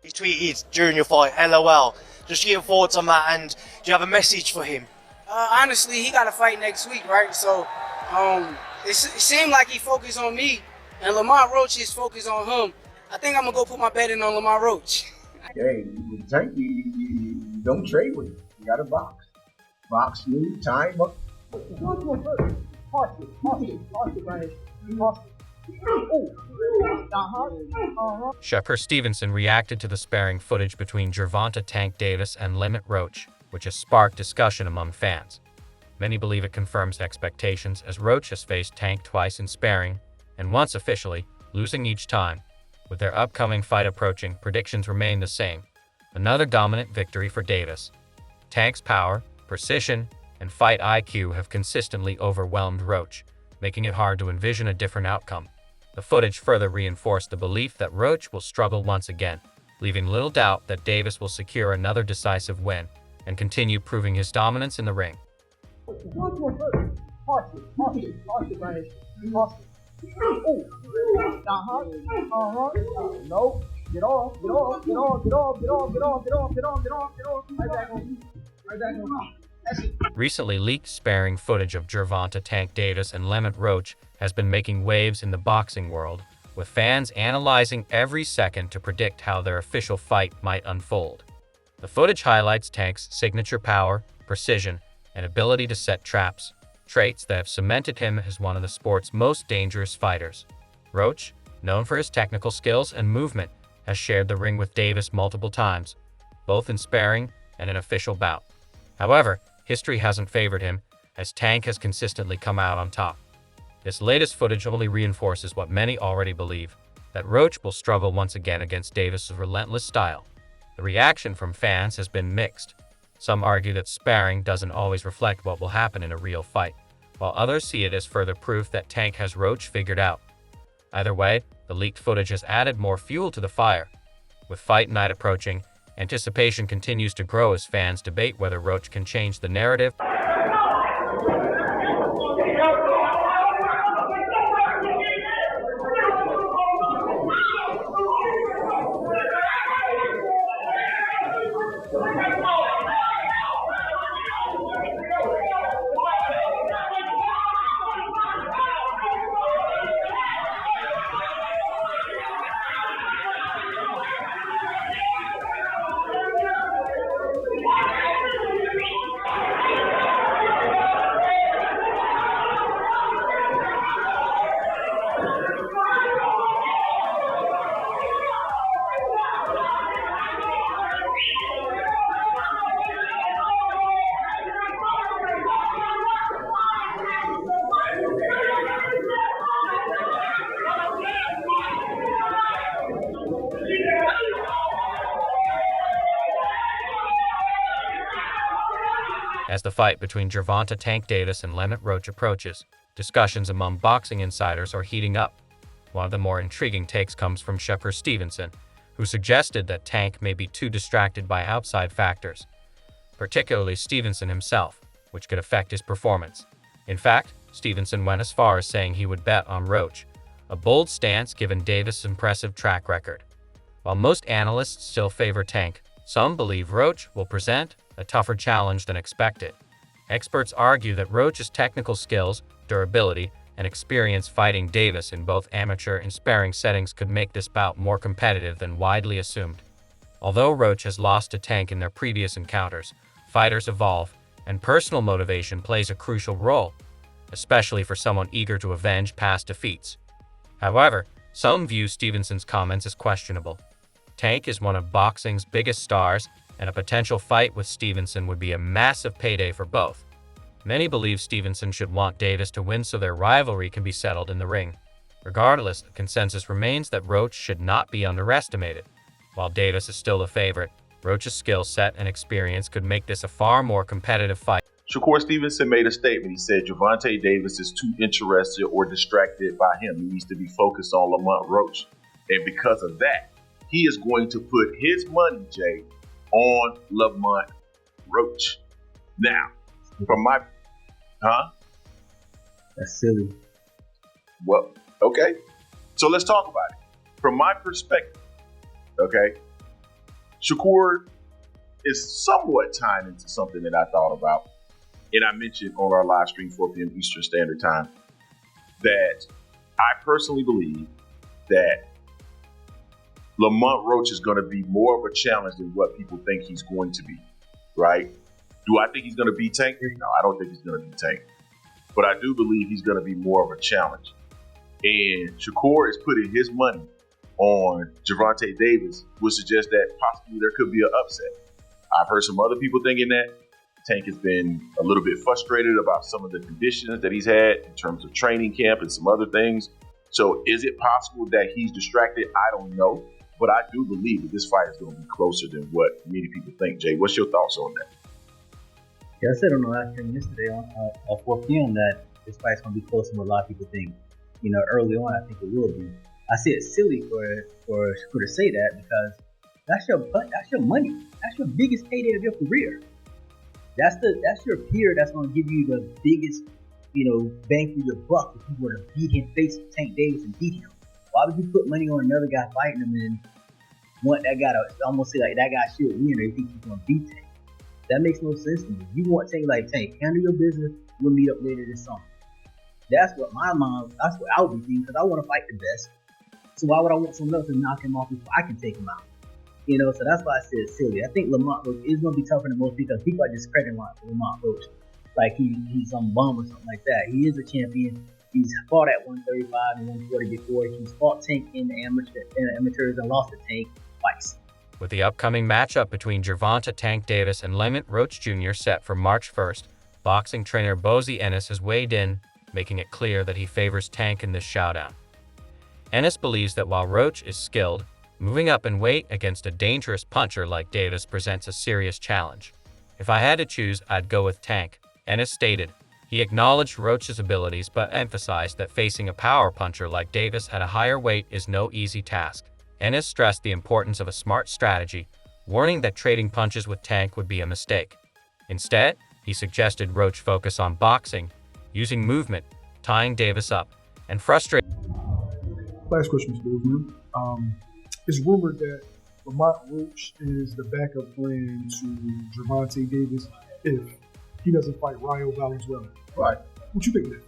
He tweeted during your fight, LOL. Just your thoughts on that, and do you have a message for him? Honestly, he got a fight next week, right? So it seemed like he focused on me, and Lamont Roach is focused on him. I think I'm going to go put my bet in on Lamont Roach. Hey, you don't trade with him. You got to box. Box, smooth, time up. Shakur Stevenson reacted to the sparring footage between Gervonta Tank Davis and Lamont Roach, which has sparked discussion among fans. Many believe it confirms expectations, as Roach has faced Tank twice in sparring, and once officially, losing each time. With their upcoming fight approaching, predictions remain the same. Another dominant victory for Davis. Tank's power, precision, and fight IQ have consistently overwhelmed Roach, making it hard to envision a different outcome. The footage further reinforced the belief that Roach will struggle once again, leaving little doubt that Davis will secure another decisive win and continue proving his dominance in the ring. No, get off. Right back on. Recently leaked sparring footage of Gervonta Tank Davis and Lamont Roach has been making waves in the boxing world, with fans analyzing every second to predict how their official fight might unfold. The footage highlights Tank's signature power, precision, and ability to set traps, traits that have cemented him as one of the sport's most dangerous fighters. Roach, known for his technical skills and movement, has shared the ring with Davis multiple times, both in sparring and an official bout. However, history hasn't favored him, as Tank has consistently come out on top. This latest footage only reinforces what many already believe, that Roach will struggle once again against Davis' relentless style. The reaction from fans has been mixed. Some argue that sparring doesn't always reflect what will happen in a real fight, while others see it as further proof that Tank has Roach figured out. Either way, the leaked footage has added more fuel to the fire. With fight night approaching, anticipation continues to grow as fans debate whether Roach can change the narrative. As the fight between Gervonta Tank Davis and Lamont Roach approaches, discussions among boxing insiders are heating up. One of the more intriguing takes comes from Shakur Stevenson, who suggested that Tank may be too distracted by outside factors, particularly Stevenson himself, which could affect his performance. In fact, Stevenson went as far as saying he would bet on Roach, a bold stance given Davis' impressive track record. While most analysts still favor Tank, some believe Roach will present a tougher challenge than expected. Experts argue that Roach's technical skills, durability, and experience fighting Davis in both amateur and sparring settings could make this bout more competitive than widely assumed. Although Roach has lost to Tank in their previous encounters, fighters evolve, and personal motivation plays a crucial role, especially for someone eager to avenge past defeats. However, some view Stevenson's comments as questionable. Tank is one of boxing's biggest stars, and a potential fight with Stevenson would be a massive payday for both. Many believe Stevenson should want Davis to win so their rivalry can be settled in the ring. Regardless, the consensus remains that Roach should not be underestimated. While Davis is still the favorite, Roach's skill set and experience could make this a far more competitive fight. Shakur Stevenson made a statement. He said Gervonta Davis is too interested or distracted by him. He needs to be focused on Lamont Roach. And because of that, he is going to put his money, Jay, on Lamont Roach. Now, from my... That's silly. Well, okay. So let's talk about it. From my perspective, okay, Shakur is somewhat tying into something that I thought about, and I mentioned on our live stream 4 p.m. Eastern Standard Time, that I personally believe that Lamont Roach is going to be more of a challenge than what people think he's going to be, right? Do I think he's going to beat Tank? No, I don't think he's going to beat Tank. But I do believe he's going to be more of a challenge. And Shakur is putting his money on Gervonta Davis, would suggest that possibly there could be an upset. I've heard some other people thinking that Tank has been a little bit frustrated about some of the conditions that he's had in terms of training camp and some other things. So is it possible that he's distracted? I don't know. But I do believe that this fight is going to be closer than what many people think. Jay, what's your thoughts on that? Yeah, I said on the live stream yesterday on 4 p.m. that this fight's going to be closer than what a lot of people think. You know, early on, I think it will be. I say it's silly for Shakur to say that because that's your money. That's your biggest payday of your career. That's your peer that's going to give you the biggest, bang for your buck if you were to beat him, face Tank Davis and beat him. Why would you put money on another guy fighting him and want that guy to almost say like that guy should win or you think he's going to beat Tank? That makes no sense to me. You want Tank like Tank, handle your business. We'll meet up later this summer. That's what that's what I would be thinking because I want to fight the best. So why would I want someone else to knock him off before I can take him out? So that's why I said it's silly. I think Lamont Roach is going to be tougher than most because people are discrediting Lamont Roach like he's some bum or something like that. He is a champion. He's fought at 135 and 140 before. He's fought Tank in the amateurs and lost to Tank twice. With the upcoming matchup between Gervonta Tank Davis and Lamont Roach Jr. set for March 1st, boxing trainer Bozy Ennis has weighed in, making it clear that he favors Tank in this showdown. Ennis believes that while Roach is skilled, moving up in weight against a dangerous puncher like Davis presents a serious challenge. If I had to choose, I'd go with Tank, Ennis stated. He acknowledged Roach's abilities but emphasized that facing a power puncher like Davis at a higher weight is no easy task. Ennis stressed the importance of a smart strategy, warning that trading punches with Tank would be a mistake. Instead, he suggested Roach focus on boxing, using movement, tying Davis up, and frustrating. Last question, Mr. Bozeman. It's rumored that Lamont Roach is the backup plan to Gervonta Davis if he doesn't fight Rayo Valenzuela. Right. What you think of that?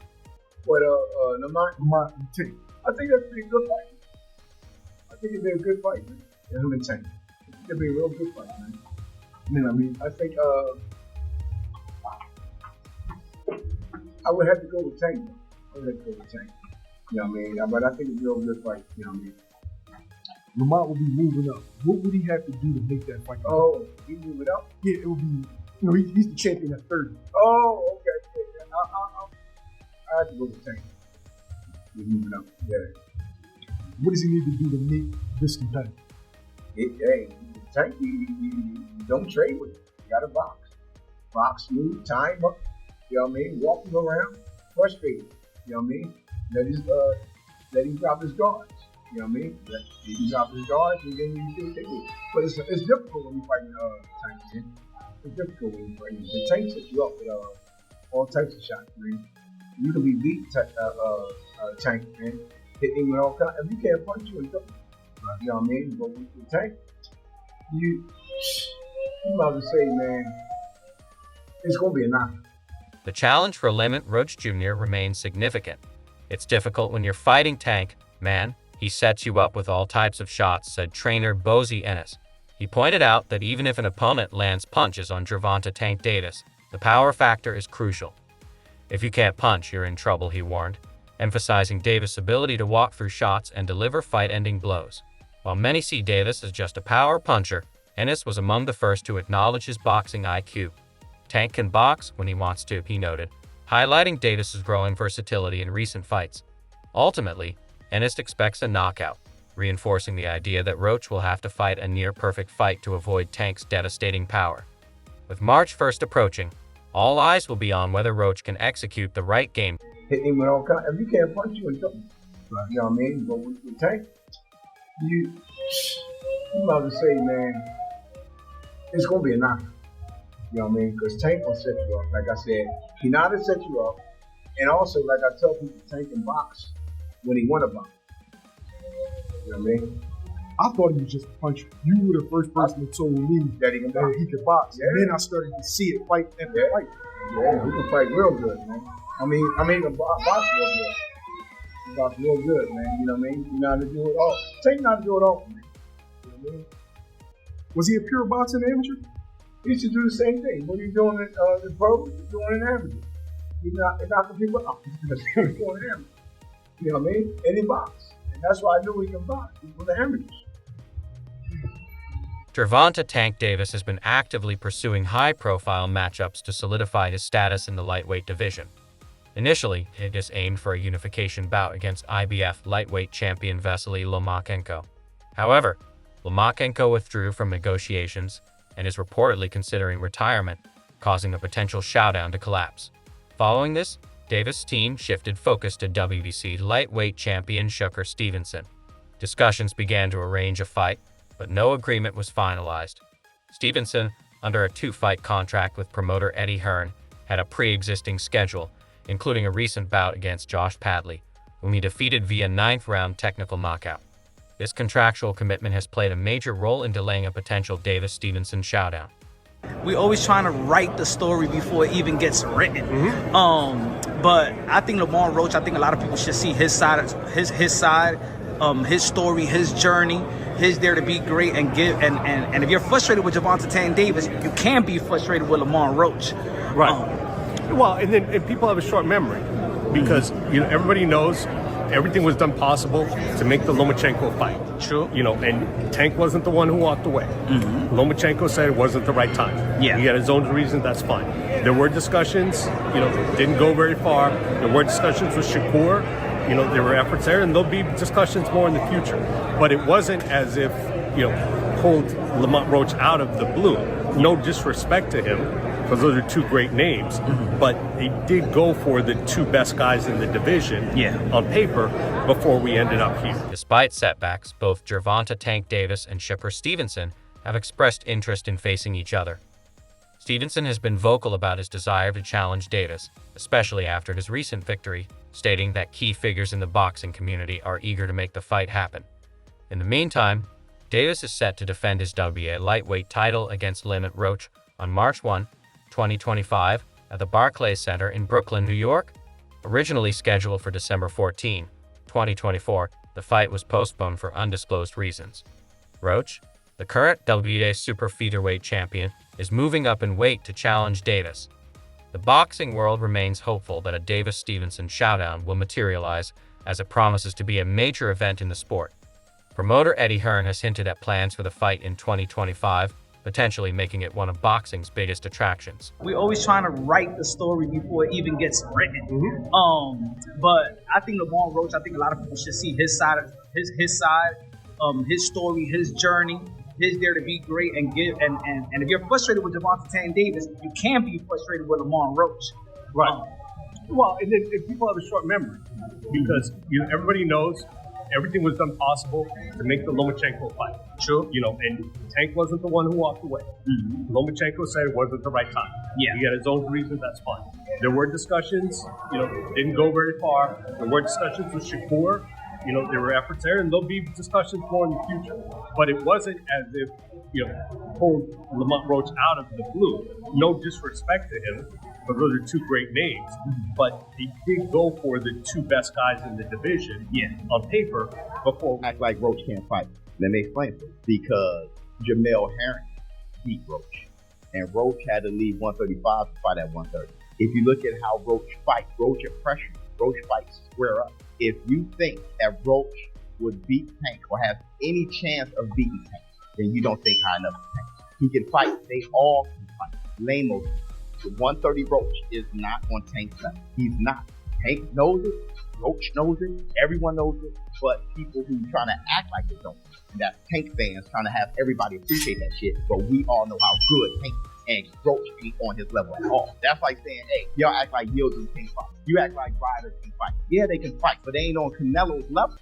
What, Lamont and Tank. I think that'd be a good fight. I think it'd be a good fight, man. Yeah, him and Tank. I think it'd be a real good fight, man. I think I would have to go with Tank. But I think it's a real good fight. Lamont will be moving up. What would he have to do to make that fight? Oh, he moving up? Yeah, it would be. He's the champion at 30. Oh, okay. Yeah. I have to go with Tank. He's moving up. Yeah. What does he need to do to make this competitive? Tank, you don't trade with him. You got to box. Box, move, tie him up. Walk him around, frustrate him. Let him drop his guards. Let him drop his guards and then you do it. But it's difficult when you fight Tank, man. It's difficult when you fight him. The Tank sets you up with all types of shots, man. You can be beat Tank, man. Hit him with all kinds. If you can't punch you and double, But with Tank, you about to say, man, it's gonna be a knockout. The challenge for Lamont Roach Jr. remains significant. It's difficult when you're fighting Tank, man. He sets you up with all types of shots, said trainer Bozy Ennis. He pointed out that even if an opponent lands punches on Gervonta Tank Davis, the power factor is crucial. If you can't punch, you're in trouble, he warned, emphasizing Davis' ability to walk through shots and deliver fight-ending blows. While many see Davis as just a power puncher, Ennis was among the first to acknowledge his boxing IQ. Tank can box when he wants to, he noted, highlighting Davis' growing versatility in recent fights. Ultimately, Ennis expects a knockout, reinforcing the idea that Roach will have to fight a near-perfect fight to avoid Tank's devastating power. With March 1st approaching, all eyes will be on whether Roach can execute the right game. Hit him with all kinds. If you can't punch you and double, But with Tank, you about to say, man, it's gonna be a knockout. Because Tank will set you up. Like I said, he know how to set you up. And also, like I tell people, Tank can box when he want to box. I thought he was just a puncher. You were the first person that told me That he can box. that he could box. Yeah. And then I started to see it fight after fight. Yeah, he can fight real good, man. I mean, box real good. He box real good, man. You know what I mean? You know how to do it all. Tank know how to do it all, man. You know what I mean? Was he a pure boxing amateur? He used to do the same thing. What are you doing in the pros? He's doing in amateurs. He's knocking people out. He's doing in amateurs. You know what I mean? And he box. And that's why I knew he can box. He was the amateurs. Gervonta Tank Davis has been actively pursuing high-profile matchups to solidify his status in the lightweight division. Initially, it is aimed for a unification bout against IBF lightweight champion Vasily Lomachenko. However, Lomachenko withdrew from negotiations and is reportedly considering retirement, causing a potential showdown to collapse. Following this, Davis' team shifted focus to WBC lightweight champion Shakur Stevenson. Discussions began to arrange a fight, but no agreement was finalized. Stevenson, under a 2-fight contract with promoter Eddie Hearn, had a pre-existing schedule, including a recent bout against Josh Padley, whom he defeated via 9th-round technical knockout. This contractual commitment has played a major role in delaying a potential Davis-Stevenson showdown. We always trying to write the story before it even gets written. But I think Lamont Roach, I think a lot of people should see his side, his story, his journey, his dare to be great and give. And if you're frustrated with Gervonta Tank Davis, you can be frustrated with Lamont Roach. Right. Well, and people have a short memory because everybody knows everything was done possible to make the Lomachenko fight. True. And Tank wasn't the one who walked away. Lomachenko said it wasn't the right time. Yeah. He had his own reasons, that's fine. There were discussions, didn't go very far. There were discussions with Shakur. There were efforts there, and there'll be discussions more in the future. But it wasn't as if, pulled Lamont Roach out of the blue. No disrespect to him, because those are two great names, but they did go for the two best guys in the division on paper before we ended up here. Despite setbacks, both Gervonta Tank Davis and Shakur Stevenson have expressed interest in facing each other. Stevenson has been vocal about his desire to challenge Davis, especially after his recent victory, stating that key figures in the boxing community are eager to make the fight happen. In the meantime, Davis is set to defend his WBA lightweight title against Lamont Roach on March 1, 2025 at the Barclays Center in Brooklyn, New York. Originally scheduled for December 14, 2024, the fight was postponed for undisclosed reasons. Roach, the current WBA super featherweight champion, is moving up in weight to challenge Davis. The boxing world remains hopeful that a Davis-Stevenson showdown will materialize, as it promises to be a major event in the sport. Promoter Eddie Hearn has hinted at plans for the fight in 2025, potentially making it one of boxing's biggest attractions. We always trying to write the story before it even gets written. But I think Lamont Roach, I think a lot of people should see his side, his story, his journey, his dare to be great and give. And if you're frustrated with Gervonta Tank Davis, you can be frustrated with Lamont Roach. Right. Well, and people have a short memory because everybody knows everything was done possible to make the Lomachenko fight. True. And Tank wasn't the one who walked away. Lomachenko said it wasn't the right time. Yeah. He had his own reasons, that's fine. There were discussions, didn't go very far. There were discussions with Shakur. There were efforts there, and there'll be discussions more in the future. But it wasn't as if, pulled Lamont Roach out of the blue. No disrespect to him, because those are two great names. But they did go for the two best guys in the division on paper before. Act like Roach can't fight. Let me explain. Because Jamel Herring beat Roach. And Roach had to leave 135 to fight at 130. If you look at how Roach fights, Roach at pressure, Roach fights square up. If you think that Roach would beat Tank or have any chance of beating Tank, then you don't think high enough of Tank. He can fight. They all can fight. Lamos. The 130 Roach is not on Tank's level. He's not. Tank knows it. Roach knows it. Everyone knows it. But people who trying to act like they don't. And that's Tank fans trying to have everybody appreciate that shit. But we all know how good Tank is. And Roach ain't on his level at all. That's like saying, hey, y'all act like Yields can't fight. You act like Ryder can fight. Yeah, they can fight, but they ain't on Canelo's level.